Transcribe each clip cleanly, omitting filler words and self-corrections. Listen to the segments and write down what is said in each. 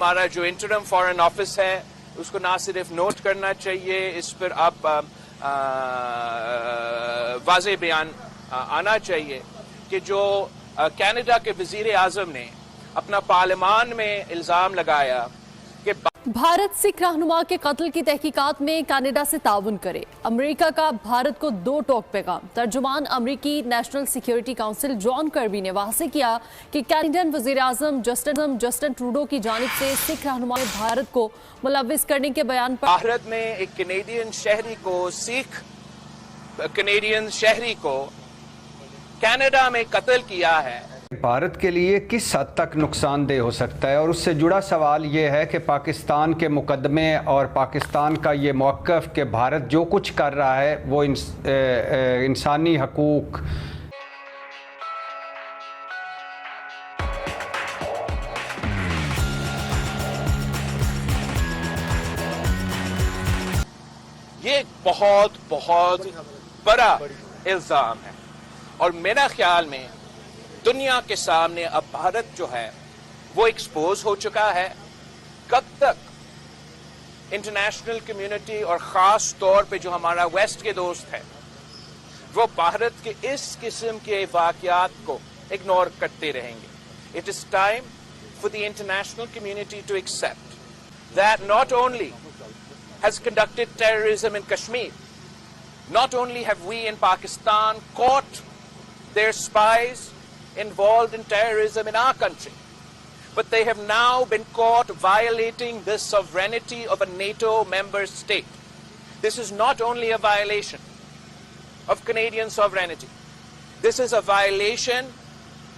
ہمارا جو interim foreign office ہے اس کو نہ صرف نوٹ کرنا چاہیے، اس پر آپ واضح بیان آنا چاہیے کہ جو کینیڈا کے وزیر اعظم نے اپنا پارلیمان میں الزام لگایا کہ بھارت سکھ رہنما کے قتل کی تحقیقات میں کینیڈا سے تعاون کرے۔ امریکہ کا بھارت کو 2 ٹوک پیغام۔ ترجمان امریکی نیشنل سیکیورٹی کونسل جان کربی نے واضح کیا کہ کینیڈین وزیر اعظم جسٹن ٹروڈو کی جانب سے سکھ رہنما نے بھارت کو ملوث کرنے کے بیان پر بھارت میں ایک کینیڈین شہری کو، سکھ کینیڈین شہری کو کینیڈا میں قتل کیا ہے۔ بھارت کے لیے کس حد تک نقصان دہ ہو سکتا ہے، اور اس سے جڑا سوال یہ ہے کہ پاکستان کے مقدمے اور پاکستان کا یہ موقف کہ بھارت جو کچھ کر رہا ہے وہ انسانی حقوق یہ بہت بہت بڑا الزام ہے، اور میرا خیال میں دنیا کے سامنے اب بھارت جو ہے وہ ایکسپوز ہو چکا ہے۔ کب تک انٹرنیشنل کمیونٹی اور خاص طور پہ جو ہمارا ویسٹ کے دوست ہے وہ بھارت کے اس قسم کے واقعات کو اگنور کرتے رہیں گے؟ It is time for the international community to accept that not only has conducted terrorism in Kashmir, not only have we in Pakistan caught their spies involved in terrorism in our country, but they have now been caught violating the sovereignty of a NATO member state. This is not only a violation of Canadian sovereignty. This is a violation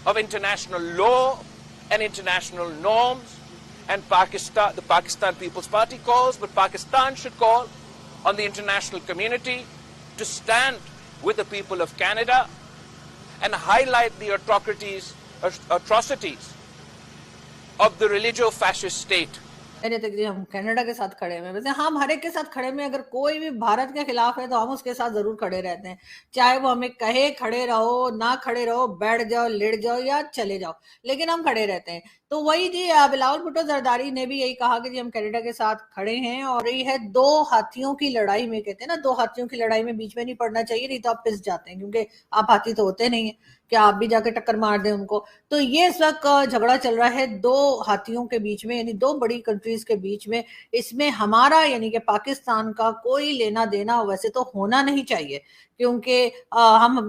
of international law and international norms, and the Pakistan People's Party calls, but Pakistan should call on the international community to stand with the people of Canada and highlight the atrocities of the religio-fascist state. ہم Canada کے ساتھ کھڑے ہوئے، ویسے ہم ہر ایک کے ساتھ کھڑے ہوئے، اگر کوئی بھی بھارت کے خلاف ہے تو ہم اس کے ساتھ ضرور کھڑے رہتے ہیں، چاہے وہ ہمیں کہے کھڑے رہو، نہ کھڑے رہو، بیٹھ جاؤ، لیٹ جاؤ یا چلے جاؤ، لیکن ہم کھڑے رہتے ہیں۔ تو وہی جی بلاول بھٹو زرداری نے بھی یہی کہا کہ جی ہم کینیڈا کے ساتھ کھڑے ہیں، اور یہ ہے 2 ہاتھیوں کی لڑائی میں، کہتے ہیں نا 2 ہاتھیوں کی لڑائی میں بیچ میں نہیں پڑنا چاہیے، نہیں تو آپ پس جاتے ہیں، کیونکہ آپ ہاتھی تو ہوتے نہیں ہیں کہ آپ بھی جا کے ٹکر مار دیں ان کو۔ تو یہ اس وقت جھگڑا چل رہا ہے 2 ہاتھیوں کے بیچ میں، یعنی 2 بڑی کنٹریز کے بیچ میں۔ اس میں ہمارا یعنی کہ پاکستان کا کوئی لینا دینا ویسے تو ہونا نہیں چاہیے، کیونکہ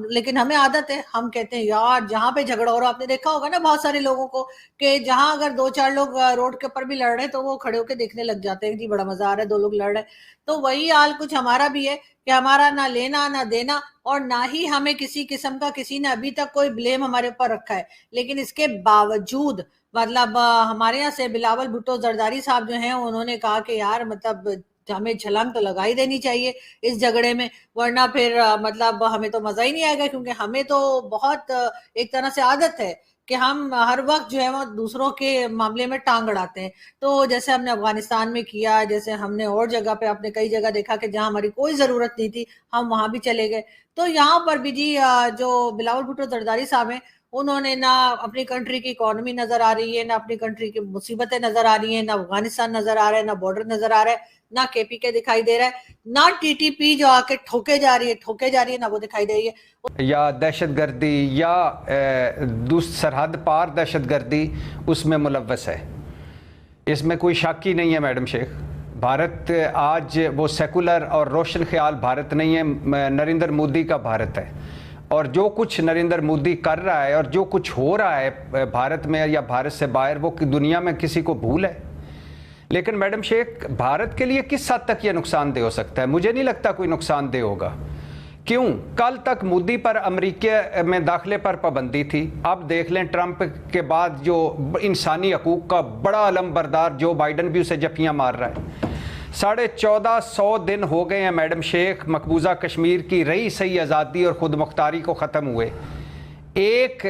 لیکن ہمیں عادت ہے، ہم کہتے ہیں یار جہاں پہ جھگڑا ہو رہا، آپ نے دیکھا ہوگا نا بہت سارے لوگوں کو کہ جہاں اگر 2-4 لوگ روڈ کے اوپر بھی لڑ رہے ہیں تو وہ کھڑے ہو کے دیکھنے لگ جاتے ہیں، جی بڑا مزہ آ رہا ہے 2 لوگ لڑ رہے ہیں۔ تو وہی حال کچھ ہمارا بھی ہے کہ ہمارا نہ لینا نہ دینا، اور نہ ہی ہمیں کسی قسم کا کسی نے ابھی تک کوئی بلیم ہمارے اوپر رکھا ہے، لیکن اس کے باوجود مطلب ہمارے یہاں سے بلاول بھٹو زرداری صاحب جو ہیں انہوں نے کہا کہ یار مطلب ہمیں چھلانگ تو لگائی دینی چاہیے اس جھگڑے میں، ورنہ پھر مطلب ہمیں تو مزہ ہی نہیں آئے گا، کیونکہ ہمیں تو بہت ایک طرح سے عادت ہے کہ ہم ہر وقت جو ہے وہ دوسروں کے معاملے میں ٹانگ اڑاتے ہیں۔ تو جیسے ہم نے افغانستان میں کیا، جیسے ہم نے اور جگہ پہ آپ نے کئی جگہ دیکھا کہ جہاں ہماری کوئی ضرورت نہیں تھی ہم وہاں بھی چلے گئے۔ تو یہاں پر بھی جی جو بلاول بھٹو زرداری صاحب ہیں انہوں نے نہ اپنی کنٹری کی اکانومی نظر آ رہی ہے، نہ اپنی کنٹری کی مصیبتیں نظر آ رہی ہیں، نہ افغانستان نظر آ رہا ہے، نہ بارڈر نظر آ رہا ہے، نہ کے پی کے دکھائی دے رہا ہے، نہ ٹی ٹی پی جو آ کے ٹھوکے جا رہی ہے نہ وہ دکھائی دے رہی ہے، یا دہشت گردی یا سرحد پار دہشت گردی اس میں ملوث ہے۔ اس میں کوئی شک ہی نہیں ہے میڈم شیخ۔ بھارت آج وہ سیکولر اور روشن خیال بھارت نہیں ہے، نریندر مودی کا بھارت ہے، اور جو کچھ نریندر مودی کر رہا ہے اور جو کچھ ہو رہا ہے بھارت میں یا بھارت سے باہر وہ دنیا میں کسی کو بھول ہے۔ لیکن میڈم شیخ بھارت کے لیے کس حد تک یہ نقصان دہ ہو سکتا ہے؟ مجھے نہیں لگتا کوئی نقصان دہ ہوگا۔ کیوں؟ کل تک مودی پر امریکہ میں داخلے پر پابندی تھی، اب دیکھ لیں ٹرمپ کے بعد جو انسانی حقوق کا بڑا علم بردار جو بائیڈن بھی اسے جفیاں مار رہا ہے۔ 1450 دن ہو گئے ہیں میڈم شیخ مقبوضہ کشمیر کی رہی صحیح آزادی اور خود مختاری کو ختم ہوئے۔ ایک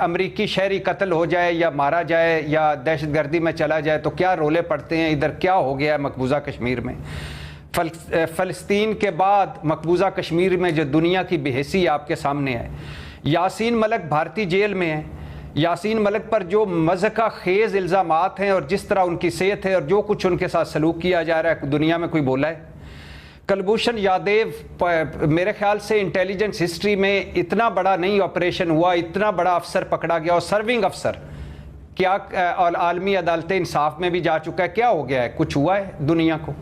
امریکی شہری قتل ہو جائے یا مارا جائے یا دہشت گردی میں چلا جائے تو کیا رولے پڑتے ہیں، ادھر کیا ہو گیا ہے مقبوضہ کشمیر میں۔ فلسطین کے بعد مقبوضہ کشمیر میں جو دنیا کی بے حسی آپ کے سامنے ہے۔ یاسین ملک بھارتی جیل میں ہے، یاسین ملک پر جو مضحکہ خیز الزامات ہیں اور جس طرح ان کی صحت ہے اور جو کچھ ان کے ساتھ سلوک کیا جا رہا ہے دنیا میں کوئی بولا ہے؟ کلبھوشن یادیو میرے خیال سے انٹیلیجنس ہسٹری میں اتنا بڑا نہیں آپریشن ہوا, اتنا بڑا افسر پکڑا گیا اور سرونگ افسر, کیا عالمی عدالت انصاف میں بھی جا چکا ہے, کیا ہو گیا ہے, کچھ ہوا ہے دنیا کو؟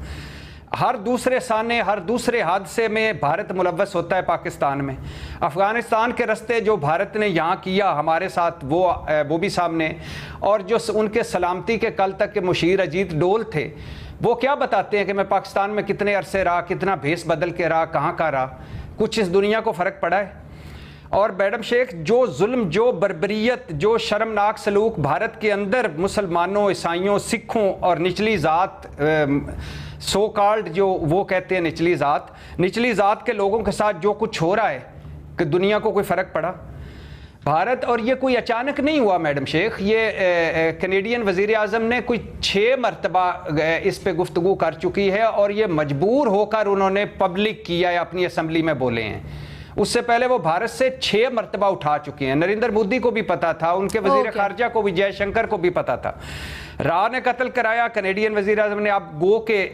ہر دوسرے سانے, ہر دوسرے حادثے میں بھارت ملوث ہوتا ہے پاکستان میں. افغانستان کے رستے جو بھارت نے یہاں کیا ہمارے ساتھ وہ بھی سامنے, اور جو ان کے سلامتی کے کل تک کے مشیر اجیت ڈول تھے وہ کیا بتاتے ہیں کہ میں پاکستان میں کتنے عرصے رہا, کتنا بھیس بدل کے رہا, کہاں کا رہا, کچھ اس دنیا کو فرق پڑا ہے؟ اور میڈم شیخ جو ظلم, جو بربریت, جو شرمناک سلوک بھارت کے اندر مسلمانوں, عیسائیوں, سکھوں اور نچلی ذات, سو کالڈ جو وہ کہتے ہیں نچلی ذات کے لوگوں کے ساتھ جو کچھ ہو رہا ہے کہ دنیا کو کوئی فرق پڑا؟ بھارت, اور یہ کوئی اچانک نہیں ہوا میڈم شیخ, یہ کینیڈین وزیر اعظم نے کوئی 6 مرتبہ اس پہ گفتگو کر چکی ہے اور یہ مجبور ہو کر انہوں نے پبلک کیا ہے, اپنی اسمبلی میں بولے ہیں. اس سے پہلے وہ بھارت سے 6 مرتبہ اٹھا چکے ہیں. نریندر مودی کو بھی پتا تھا, ان کے وزیر خارجہ کو بھی, جے شنکر کو بھی پتا تھا. راہ نے قتل کرایا, کینیڈین وزیر اعظم نے اب گو کے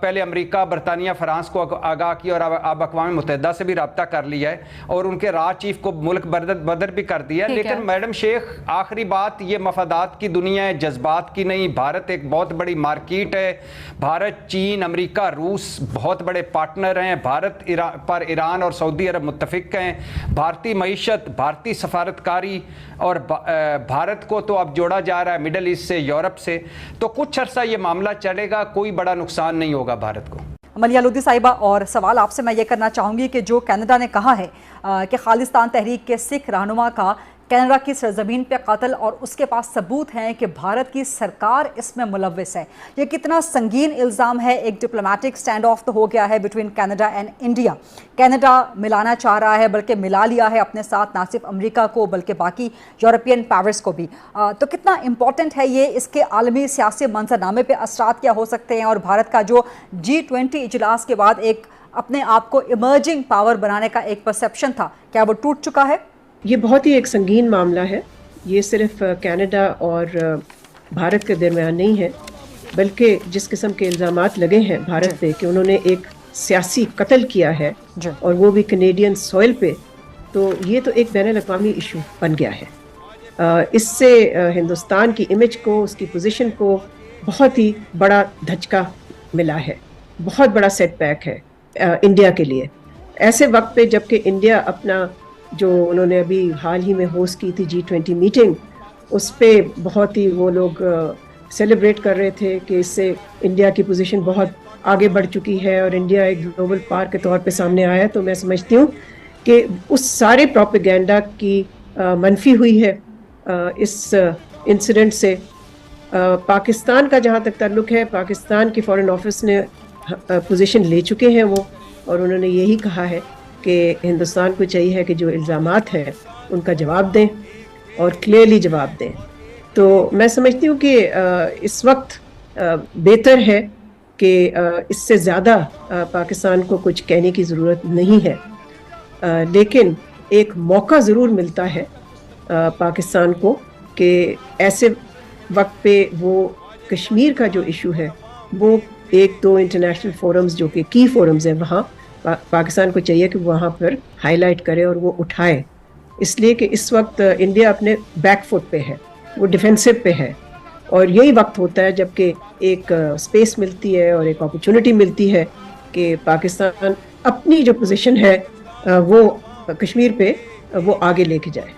پہلے امریکہ, برطانیہ, فرانس کو آگاہ کیا اور اب اقوام متحدہ سے بھی رابطہ کر لیا ہے اور ان کے راہ چیف کو ملک بدر بھی کر دیا. لیکن میڈم شیخ آخری بات, یہ مفادات کی دنیا ہے, جذبات کی نہیں. بھارت ایک بہت بڑی مارکیٹ ہے. بھارت, چین, امریکہ, روس بہت بڑے پارٹنر ہیں. بھارت پر ایران اور سعودی عرب متفق ہیں. بھارتی معیشت, بھارتی سفارتکاری, اور بھارت کو تو اب جوڑا جا رہا ہے مڈل ایسٹ سے, یورپ سے. تو کچھ عرصہ یہ معاملہ چلے گا, کوئی بڑا نقصان نہیں ہوگا بھارت کو. ملیحہ لودھی صاحبہ, اور سوال آپ سے میں یہ کرنا چاہوں گی کہ جو کینیڈا نے کہا ہے کہ خالصتان تحریک کے سکھ رہنما کا کینیڈا کی سرزمین پہ قتل, اور اس کے پاس ثبوت ہیں کہ بھارت کی سرکار اس میں ملوث ہے, یہ کتنا سنگین الزام ہے؟ ایک ڈپلومیٹک سٹینڈ آف تو ہو گیا ہے between Canada and India. Canada ملانا چاہ رہا ہے, بلکہ ملا لیا ہے اپنے ساتھ نہ صرف امریکہ کو بلکہ باقی یورپین پاورز کو بھی. تو کتنا امپورٹنٹ ہے یہ, اس کے عالمی سیاسی منظرنامے پہ اثرات کیا ہو سکتے ہیں, اور بھارت کا جو G20 اجلاس کے بعد ایک اپنے آپ کو ایمرجنگ پاور بنانے کا ایک پرسیپشن تھا, کیا وہ ٹوٹ چکا ہے؟ یہ بہت ہی ایک سنگین معاملہ ہے. یہ صرف کینیڈا اور بھارت کے درمیان نہیں ہے, بلکہ جس قسم کے الزامات لگے ہیں بھارت پہ کہ انہوں نے ایک سیاسی قتل کیا ہے اور وہ بھی کینیڈین سوئل پہ, تو یہ تو ایک بین الاقوامی ایشو بن گیا ہے. اس سے ہندوستان کی امیج کو, اس کی پوزیشن کو بہت ہی بڑا دھچکا ملا ہے, بہت بڑا سیٹ بیک ہے انڈیا کے لیے. ایسے وقت پہ جب کہ انڈیا اپنا جو انہوں نے ابھی حال ہی میں ہوسٹ کی تھی G20 میٹنگ, اس پہ بہت ہی وہ لوگ سیلیبریٹ کر رہے تھے کہ اس سے انڈیا کی پوزیشن بہت آگے بڑھ چکی ہے اور انڈیا ایک گلوبل پاور کے طور پہ سامنے آیا ہے. تو میں سمجھتی ہوں کہ اس سارے پروپیگینڈا کی منفی ہوئی ہے اس انسیڈنٹ سے. پاکستان کا جہاں تک تعلق ہے, پاکستان کی فارن آفس نے پوزیشن لے چکے ہیں وہ, اور انہوں نے یہی کہا ہے کہ ہندوستان کو چاہیے ہے کہ جو الزامات ہیں ان کا جواب دیں اور کلیئرلی جواب دیں. تو میں سمجھتی ہوں کہ اس وقت بہتر ہے کہ اس سے زیادہ پاکستان کو کچھ کہنے کی ضرورت نہیں ہے, لیکن ایک موقع ضرور ملتا ہے پاکستان کو کہ ایسے وقت پہ وہ کشمیر کا جو ایشو ہے وہ 1-2 انٹرنیشنل فورمز جو کہ کی فورمز ہیں وہاں پاکستان کو چاہیے کہ وہاں پر ہائی لائٹ کرے اور وہ اٹھائے, اس لیے کہ اس وقت انڈیا اپنے بیک فٹ پہ ہے, وہ ڈیفینسو پہ ہے, اور یہی وقت ہوتا ہے جب کہ ایک اسپیس ملتی ہے اور ایک اپرچونٹی ملتی ہے کہ پاکستان اپنی جو پوزیشن ہے وہ کشمیر پہ وہ آگے لے کے جائے.